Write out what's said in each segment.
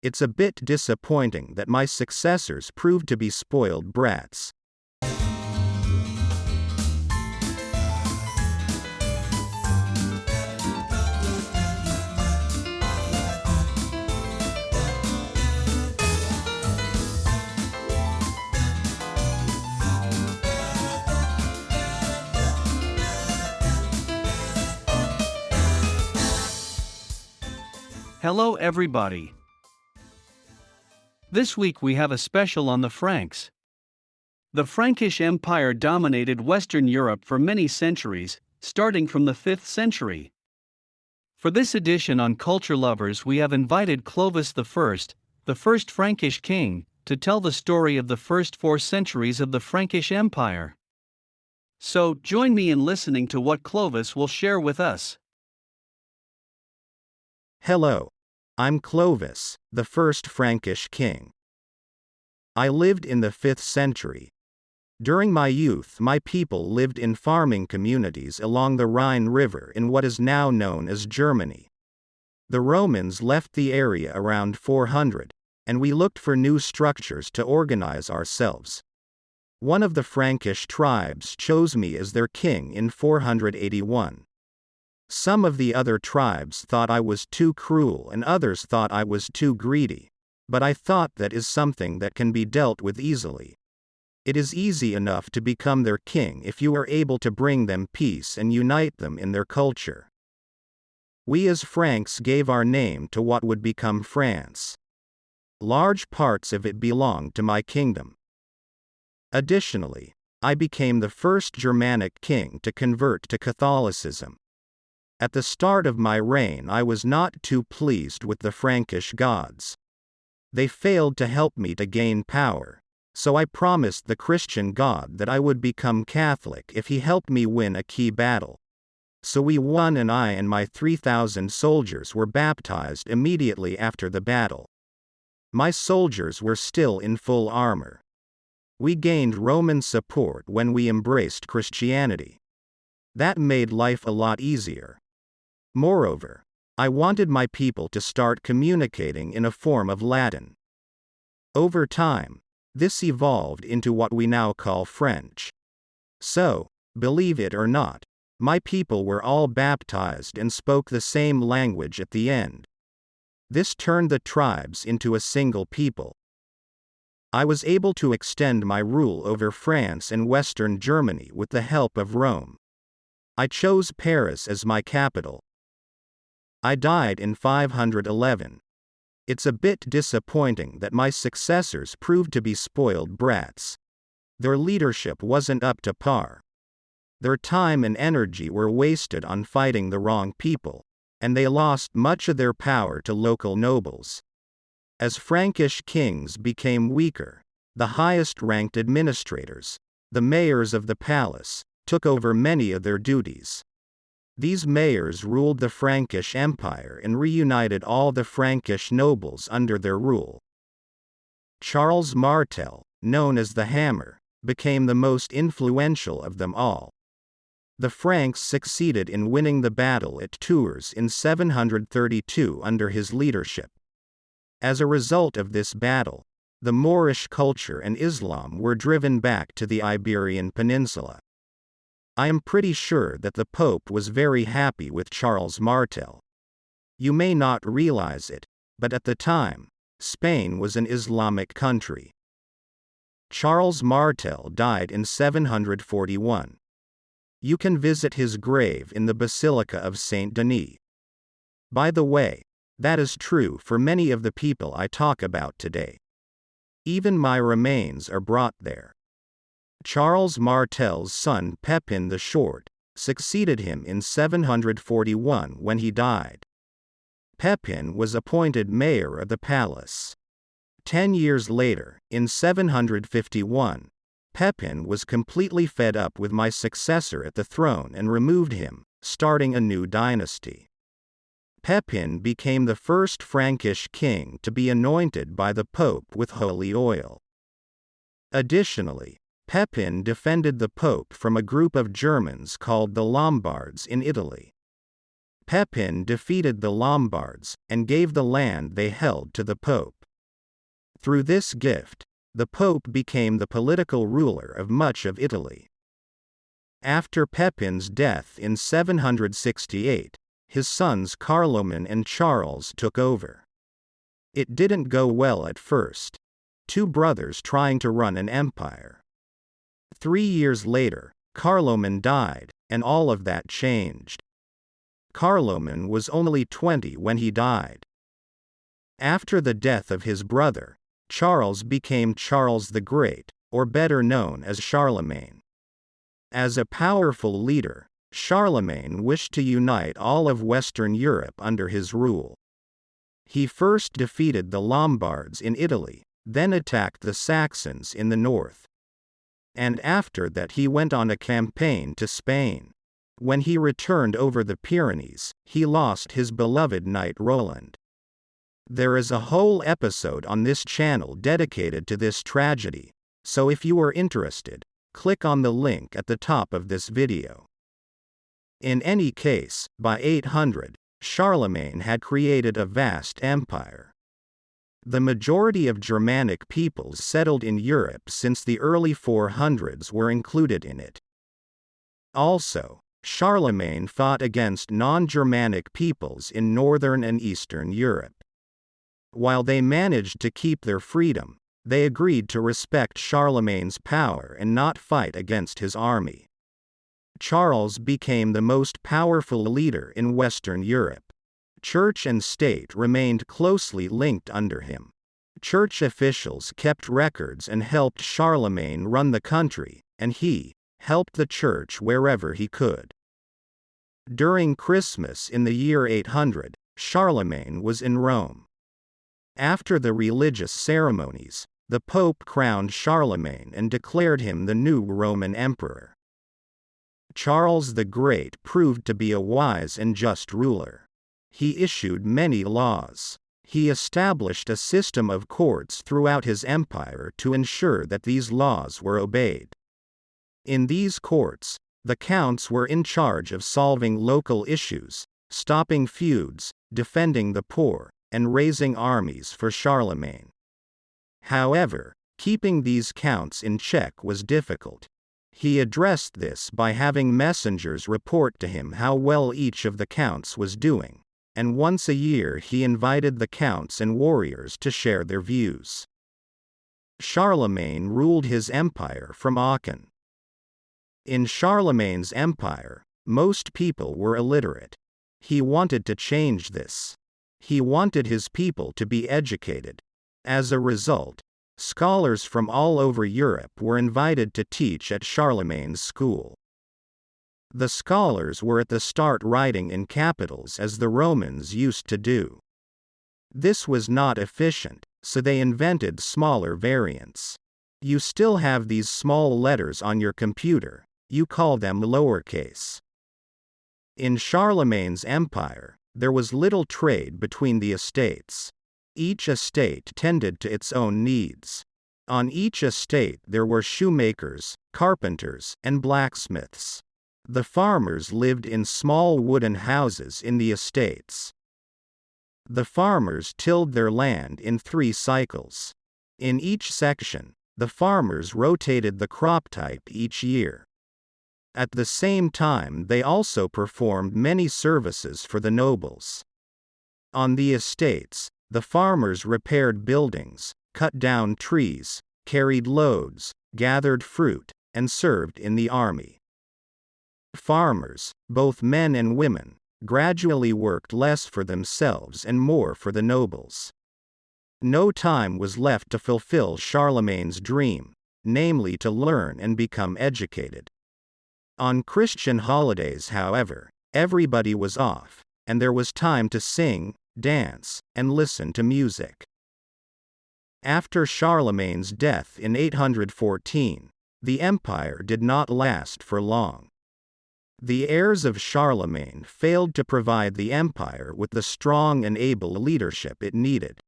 It's a bit disappointing that my successors proved to be spoiled brats. Hello everybody. This week we have a special on the Franks. The Frankish Empire dominated Western Europe for many centuries, starting from the 5th century. For this edition on Culture Lovers we have invited Clovis I, the first Frankish king, to tell the story of the first 4 centuries of the Frankish Empire. So, join me in listening to what Clovis will share with us. Hello. I'm Clovis, the first Frankish king. I lived in the 5th century. During my youth, my people lived in farming communities along the Rhine River in what is now known as Germany. The Romans left the area around 400, and we looked for new structures to organize ourselves. One of the Frankish tribes chose me as their king in 481. Some of the other tribes thought I was too cruel and others thought I was too greedy. But I thought that is something that can be dealt with easily. It is easy enough to become their king if you are able to bring them peace and unite them in their culture. We as Franks gave our name to what would become France. Large parts of it belonged to my kingdom. Additionally, I became the first Germanic king to convert to Catholicism. At the start of my reign I was not too pleased with the Frankish gods. They failed to help me to gain power, so I promised the Christian God that I would become Catholic if he helped me win a key battle. So we won and I and my 3,000 soldiers were baptized immediately after the battle. My soldiers were still in full armor. We gained Roman support when we embraced Christianity. That made life a lot easier. Moreover, I wanted my people to start communicating in a form of Latin. Over time, this evolved into what we now call French. So, believe it or not, my people were all baptized and spoke the same language at the end. This turned the tribes into a single people. I was able to extend my rule over France and Western Germany with the help of Rome. I chose Paris as my capital. I died in 511. It's a bit disappointing that my successors proved to be spoiled brats. Their leadership wasn't up to par. Their time and energy were wasted on fighting the wrong people, and they lost much of their power to local nobles. As Frankish kings became weaker, the highest-ranked administrators, the mayors of the palace, took over many of their duties. These mayors ruled the Frankish Empire and reunited all the Frankish nobles under their rule. Charles Martel, known as the Hammer, became the most influential of them all. The Franks succeeded in winning the battle at Tours in 732 under his leadership. As a result of this battle, the Moorish culture and Islam were driven back to the Iberian Peninsula. I am pretty sure that the Pope was very happy with Charles Martel. You may not realize it, but at the time, Spain was an Islamic country. Charles Martel died in 741. You can visit his grave in the Basilica of Saint Denis. By the way, that is true for many of the people I talk about today. Even my remains are brought there. Charles Martel's son Pepin the Short succeeded him in 741 when he died. Pepin was appointed mayor of the palace. 10 years later, in 751, Pepin was completely fed up with my successor at the throne and removed him, starting a new dynasty. Pepin became the first Frankish king to be anointed by the Pope with holy oil. Additionally, Pepin defended the Pope from a group of Germans called the Lombards in Italy. Pepin defeated the Lombards and gave the land they held to the Pope. Through this gift, the Pope became the political ruler of much of Italy. After Pepin's death in 768, his sons Carloman and Charles took over. It didn't go well at first. Two brothers trying to run an empire. 3 years later, Carloman died, and all of that changed. Carloman was only 20 when he died. After the death of his brother, Charles became Charles the Great, or better known as Charlemagne. As a powerful leader, Charlemagne wished to unite all of Western Europe under his rule. He first defeated the Lombards in Italy, then attacked the Saxons in the north. And after that he went on a campaign to Spain. When he returned over the Pyrenees, he lost his beloved knight Roland. There is a whole episode on this channel dedicated to this tragedy, so if you are interested, click on the link at the top of this video. In any case, by 800, Charlemagne had created a vast empire. The majority of Germanic peoples settled in Europe since the early 400s were included in it. Also, Charlemagne fought against non-Germanic peoples in Northern and Eastern Europe. While they managed to keep their freedom, they agreed to respect Charlemagne's power and not fight against his army. Charles became the most powerful leader in Western Europe. Church and state remained closely linked under him. Church officials kept records and helped Charlemagne run the country, and he helped the church wherever he could. During Christmas in the year 800, Charlemagne was in Rome. After the religious ceremonies, the Pope crowned Charlemagne and declared him the new Roman emperor. Charles the Great proved to be a wise and just ruler. He issued many laws. He established a system of courts throughout his empire to ensure that these laws were obeyed. In these courts, the counts were in charge of solving local issues, stopping feuds, defending the poor, and raising armies for Charlemagne. However, keeping these counts in check was difficult. He addressed this by having messengers report to him how well each of the counts was doing, and once a year he invited the counts and warriors to share their views. Charlemagne ruled his empire from Aachen. In Charlemagne's empire, most people were illiterate. He wanted to change this. He wanted his people to be educated. As a result, scholars from all over Europe were invited to teach at Charlemagne's school. The scholars were at the start writing in capitals as the Romans used to do. This was not efficient, so they invented smaller variants. You still have these small letters on your computer, you call them lowercase. In Charlemagne's empire, there was little trade between the estates. Each estate tended to its own needs. On each estate there were shoemakers, carpenters, and blacksmiths. The farmers lived in small wooden houses in the estates. The farmers tilled their land in 3 cycles. In each section, the farmers rotated the crop type each year. At the same time they also performed many services for the nobles. On the estates, the farmers repaired buildings, cut down trees, carried loads, gathered fruit, and served in the army. Farmers, both men and women, gradually worked less for themselves and more for the nobles. No time was left to fulfill Charlemagne's dream, namely to learn and become educated. On Christian holidays, however, everybody was off, and there was time to sing, dance, and listen to music. After Charlemagne's death in 814, the empire did not last for long. The heirs of Charlemagne failed to provide the empire with the strong and able leadership it needed.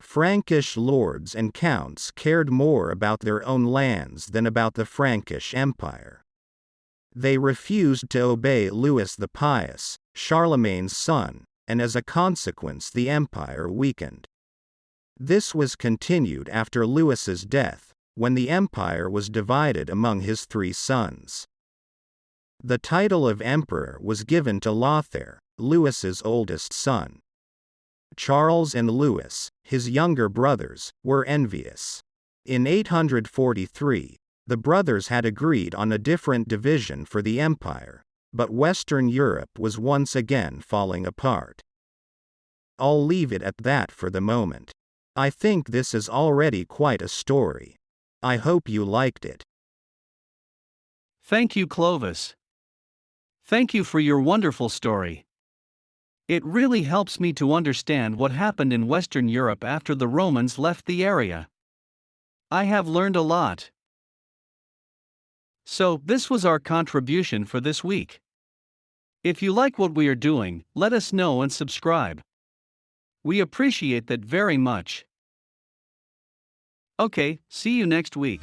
Frankish lords and counts cared more about their own lands than about the Frankish Empire. They refused to obey Louis the Pious, Charlemagne's son, and as a consequence the empire weakened. This was continued after Louis's death, when the empire was divided among his 3 sons. The title of emperor was given to Lothair, Louis's oldest son. Charles and Louis, his younger brothers, were envious. In 843, the brothers had agreed on a different division for the empire, but Western Europe was once again falling apart. I'll leave it at that for the moment. I think this is already quite a story. I hope you liked it. Thank you, Clovis. Thank you for your wonderful story. It really helps me to understand what happened in Western Europe after the Romans left the area. I have learned a lot. So, this was our contribution for this week. If you like what we are doing, let us know and subscribe. We appreciate that very much. Okay, see you next week.